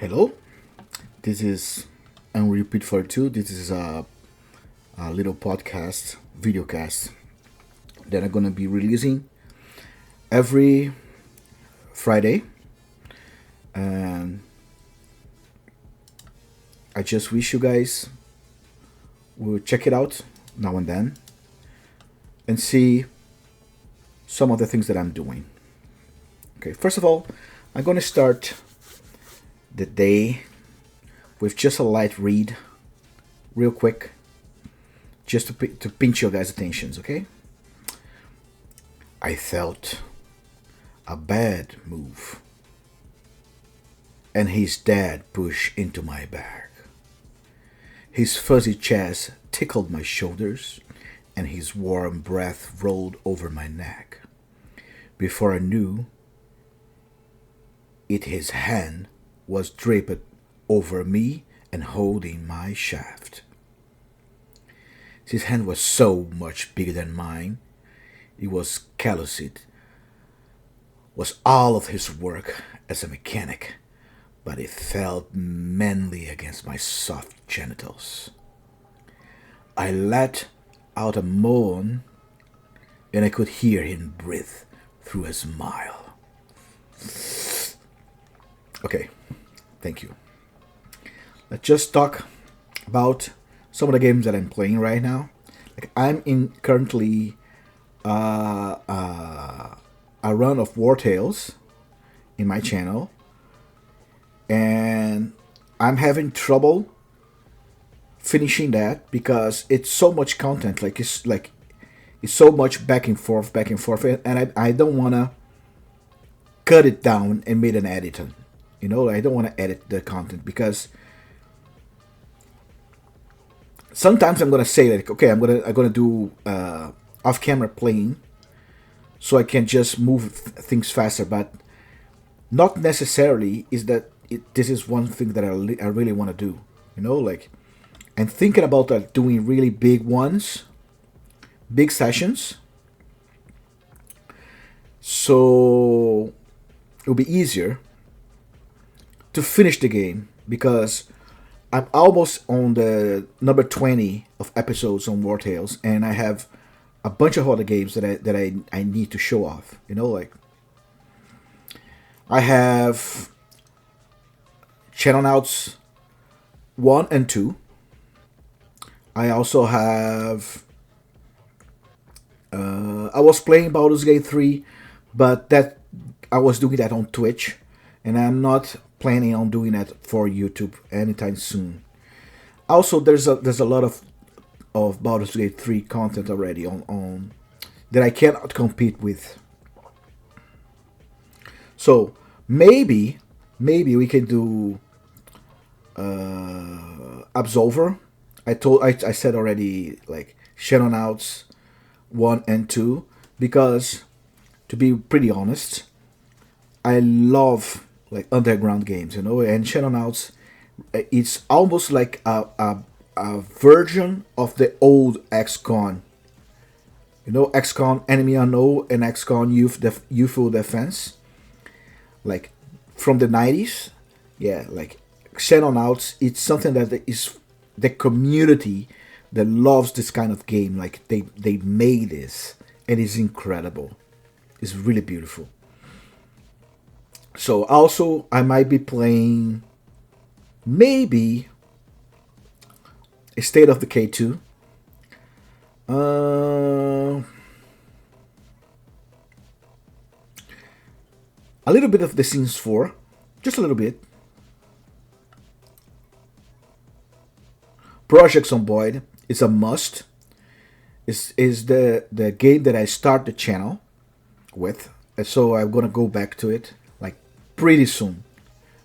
Hello, this is Unreal for 2. This is a little podcast, videocast that I'm gonna be releasing every Friday, and I just wish you guys will check it out now and then and see some of the things that I'm doing. Okay, first of all, I'm gonna start the day with just a light read, real quick, just to pinch your guys' attentions, okay? I felt a bad move, and his dad pushed into my back. His fuzzy chest tickled my shoulders, and his warm breath rolled over my neck. Before I knew it, his hand was draped over me and holding my shaft. His hand was so much bigger than mine. It was calloused, was all of his work as a mechanic, but it felt manly against my soft genitals. I let out a moan, and I could hear him breathe through a smile. Okay, thank you. Let's just talk about some of the games that I'm playing right now. Like I'm in currently a run of War Tales in my channel, and I'm having trouble finishing that because it's so much content. It's so much back and forth, and I don't wanna cut it down and make an editor. I don't want to edit the content because sometimes I'm gonna say like, okay, I'm gonna do off-camera playing, so I can just move things faster. But not necessarily is that this is one thing that I really want to do. Like I'm thinking about doing really big ones, big sessions, so it'll be easier to finish the game because I'm almost on the number 20 of episodes on War Tales, and I have a bunch of other games that I need to show off. Like I have Channel 1 and 2. I also have I was playing Baldur's Gate 3, but that I was doing that on Twitch, and I'm not planning on doing that for YouTube anytime soon. Also, there's a lot of Baldur's Gate 3 content already on that I cannot compete with. So maybe we can do Absolver. I said already, like Shadownauts 1 and 2, because to be pretty honest, I love like underground games, and Shadownauts, it's almost like a version of the old XCOM. XCOM Enemy Unknown and XCOM UFO Defense, like from the 90s. Yeah, like Shadownauts, it's something that is the community that loves this kind of game. Like they made this, and it's incredible. It's really beautiful. So also I might be playing maybe a State of Decay 2. A little bit of The Sims 4. Just a little bit. Project Zomboid is a must. Is the game that I start the channel with. And so I'm gonna go back to it like pretty soon.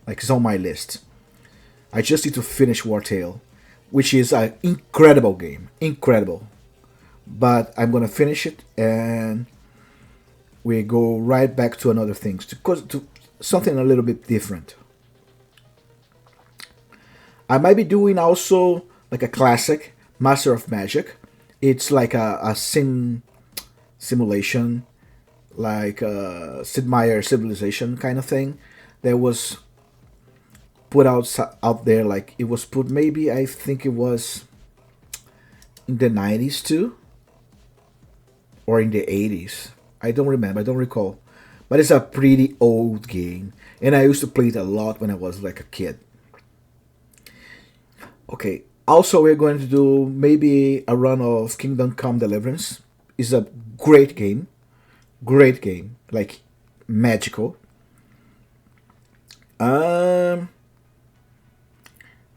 Like it's on my list. I just need to finish War Tale, which is an incredible game. Incredible. But I'm gonna finish it, and we go right back to another things, to something a little bit different. I might be doing also like a classic, Master of Magic. It's like a simulation, like Sid Meier Civilization kind of thing. That was put out there, like it was put, maybe I think it was in the 90s too, or in the 80s. I don't remember, I don't recall. But it's a pretty old game, and I used to play it a lot when I was like a kid. Okay, also we're going to do maybe a run of Kingdom Come Deliverance. It's a great game, like magical. Um,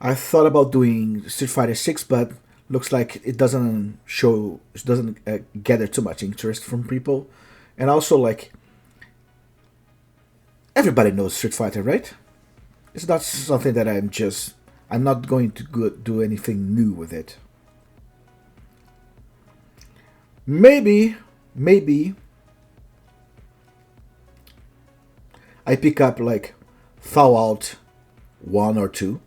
I thought about doing Street Fighter 6, but looks like it doesn't gather too much interest from people, and also like everybody knows Street Fighter, right? It's not something that I'm not going to do anything new with it. Maybe I pick up like Fallout 1 or 2,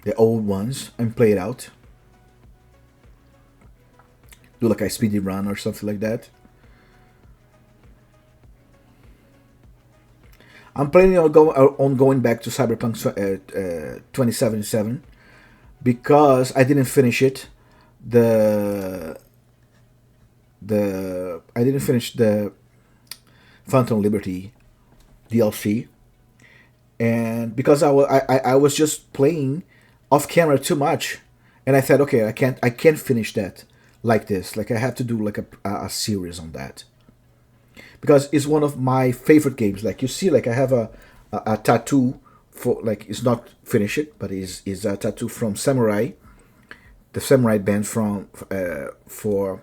the old ones, and play it out. Do like a speedy run or something like that. I'm planning on going back to Cyberpunk 2077 because I didn't finish it. The I didn't finish the Phantom Liberty DLC, and because I was just playing off camera too much, and I thought, okay, I can't finish that like this. Like I have to do like a series on that because it's one of my favorite games. Like you see, like I have a tattoo for, like, it's not finished, but is a tattoo from Samurai, the Samurai band from for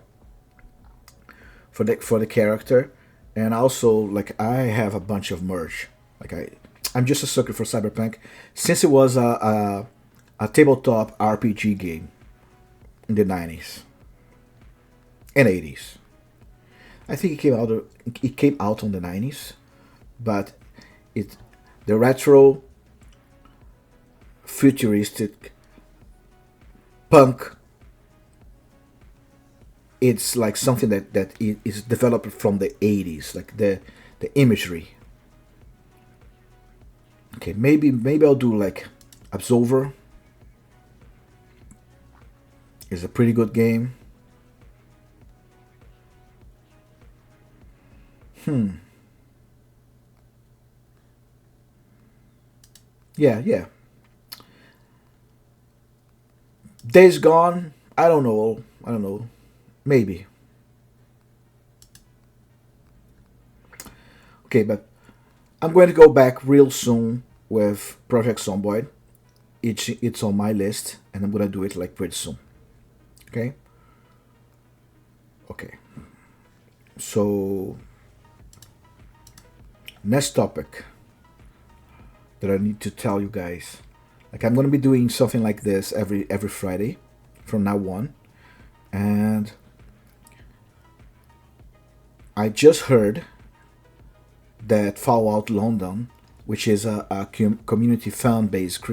the character, and also like I have a bunch of merch. Like I'm just a sucker for Cyberpunk since it was a tabletop RPG game in the 90s and 80s. I think it came out on the 90s, but it the retro futuristic punk, it's like something that is developed from the 80s, like the imagery. Okay, maybe I'll do like Absolver. It's a pretty good game. Yeah. Days Gone. I don't know. Maybe. Okay, but I'm going to go back real soon with Project Zomboid. It's on my list, and I'm gonna do it like pretty soon. Okay. Okay. So next topic that I need to tell you guys. Like I'm gonna be doing something like this every Friday from now on, and I just heard that Fallout London, which is a community fan based,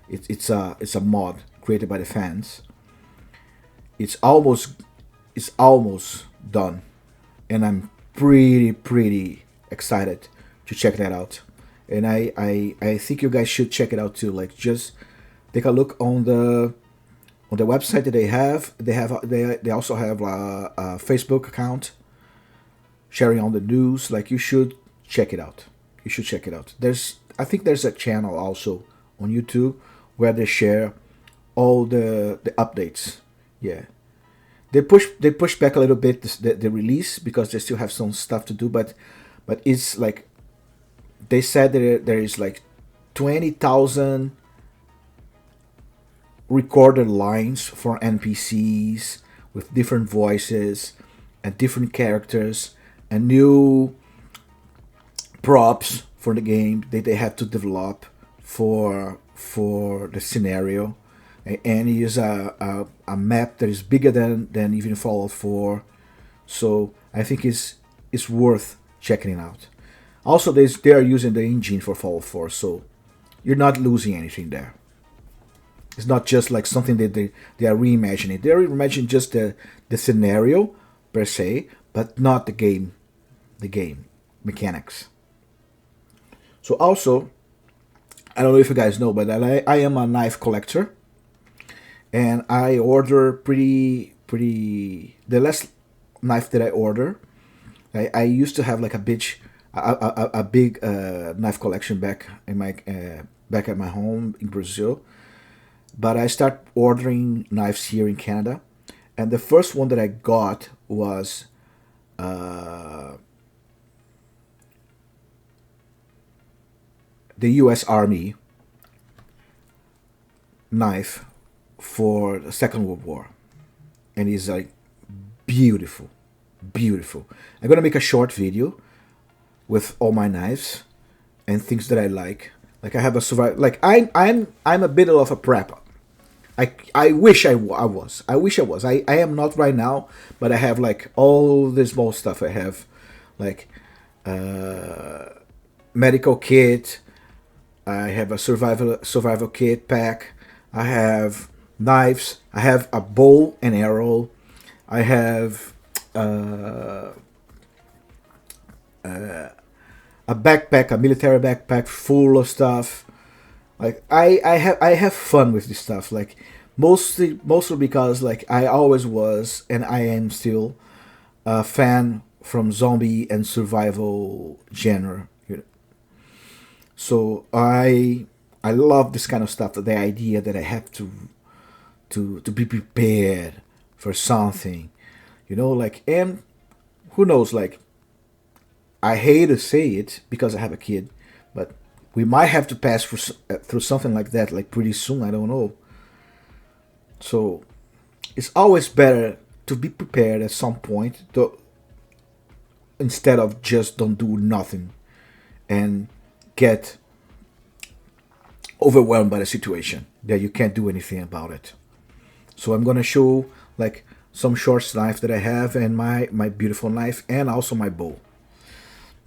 it's a mod created by the fans. It's almost done, and I'm pretty excited to check that out. And I think you guys should check it out too. Like just take a look on the website that they have. They also have a Facebook account sharing on the news. Like you should check it out. You should check it out. I think there's a channel also on YouTube where they share all the updates. Yeah, they push back a little bit the release because they still have some stuff to do, but it's like they said there is like 20,000 recorded lines for NPCs with different voices and different characters and new props for the game that they have to develop for the scenario, and use a map that is bigger than even Fallout 4. So I think it's worth checking it out. Also, they are using the engine for Fallout 4, so you're not losing anything there. It's not just like something that they are reimagining. They are reimagining just the scenario per se, but not the game mechanics. So also, I don't know if you guys know, but I am a knife collector, and I order pretty. The last knife that I order, I used to have like a big knife collection back in my back at my home in Brazil, but I start ordering knives here in Canada, and the first one that I got was the U.S. Army knife for the Second World War, and it's like beautiful, beautiful. I'm gonna make a short video with all my knives and things that I like. Like I have a survival. Like I'm a bit of a prepper. I wish I was. I wish I was. I am not right now, but I have like all the small stuff. I have like medical kit. I have a survival kit pack. I have knives. I have a bow and arrow. I have a backpack, a military backpack full of stuff. Like I have fun with this stuff. Like mostly because like I always was and I am still a fan from zombie and survival genre. You know? So I love this kind of stuff. The idea that I have to be prepared for something, you know, like, and who knows, like, I hate to say it because I have a kid, but we might have to pass through something like that, like pretty soon. I don't know. So it's always better to be prepared at some point, instead of just don't do nothing and get overwhelmed by the situation that you can't do anything about it. So I'm gonna show like some short knife that I have and my beautiful knife and also my bow.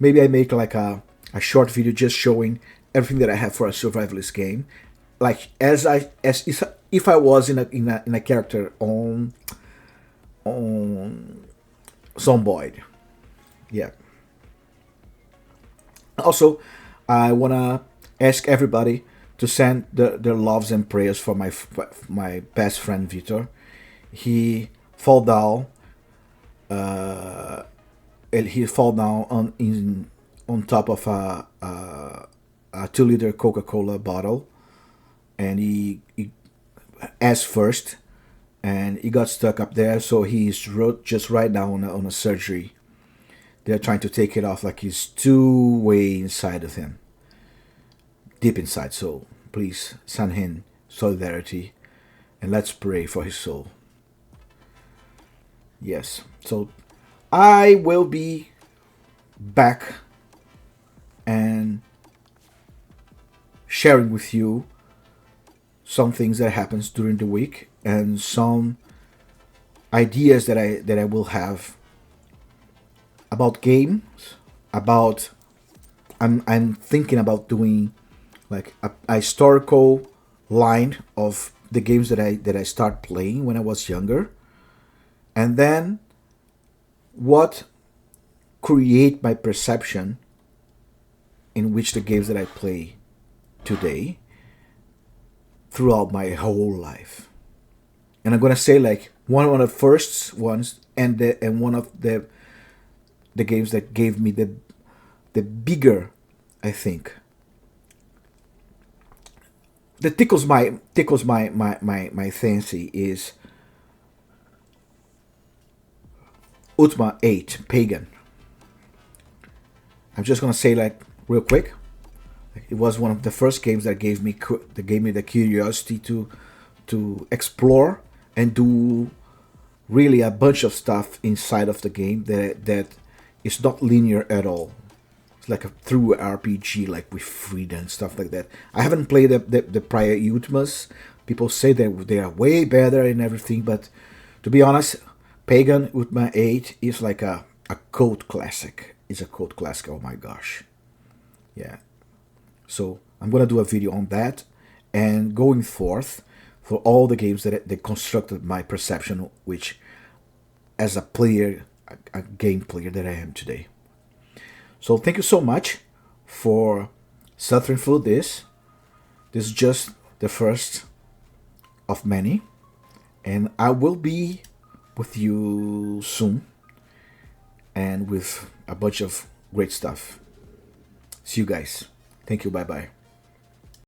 Maybe I make like a short video just showing everything that I have for a survivalist game, like as if I was in a character on Zomboid. Yeah. Also, I wanna ask everybody to send their loves and prayers for my best friend Victor. He fall down. He fall down on top of a 2-liter Coca-Cola bottle, and he ass first, and he got stuck up there. So he's just right now on a surgery. They're trying to take it off, like he's too way inside of him, deep inside. So please send him solidarity, and let's pray for his soul. Yes. So I will be back and sharing with you some things that happens during the week and some ideas that I will have about games. About I'm thinking about doing like a historical line of the games that I start playing when I was younger, and then what create my perception in which the games that I play today throughout my whole life. And I'm gonna say like one of the first ones and one of the games that gave me the bigger, I think, that tickles my fancy is Ultima 8 Pagan. I'm just gonna say like real quick. It was one of the first games that gave me the curiosity to explore and do really a bunch of stuff inside of the game that is not linear at all. It's like a through RPG, like with freedom and stuff like that. I haven't played the prior Ultimas. People say that they are way better and everything, but to be honest, Pagan Ultima 8 is like a cult classic. It's a cult classic. Oh my gosh. Yeah. So I'm gonna do a video on that and going forth for all the games that constructed my perception, which as a player, a game player that I am today. So thank you so much for suffering through this. This is just the first of many, and I will be with you soon and with a bunch of great stuff. See you guys. Thank you. Bye bye.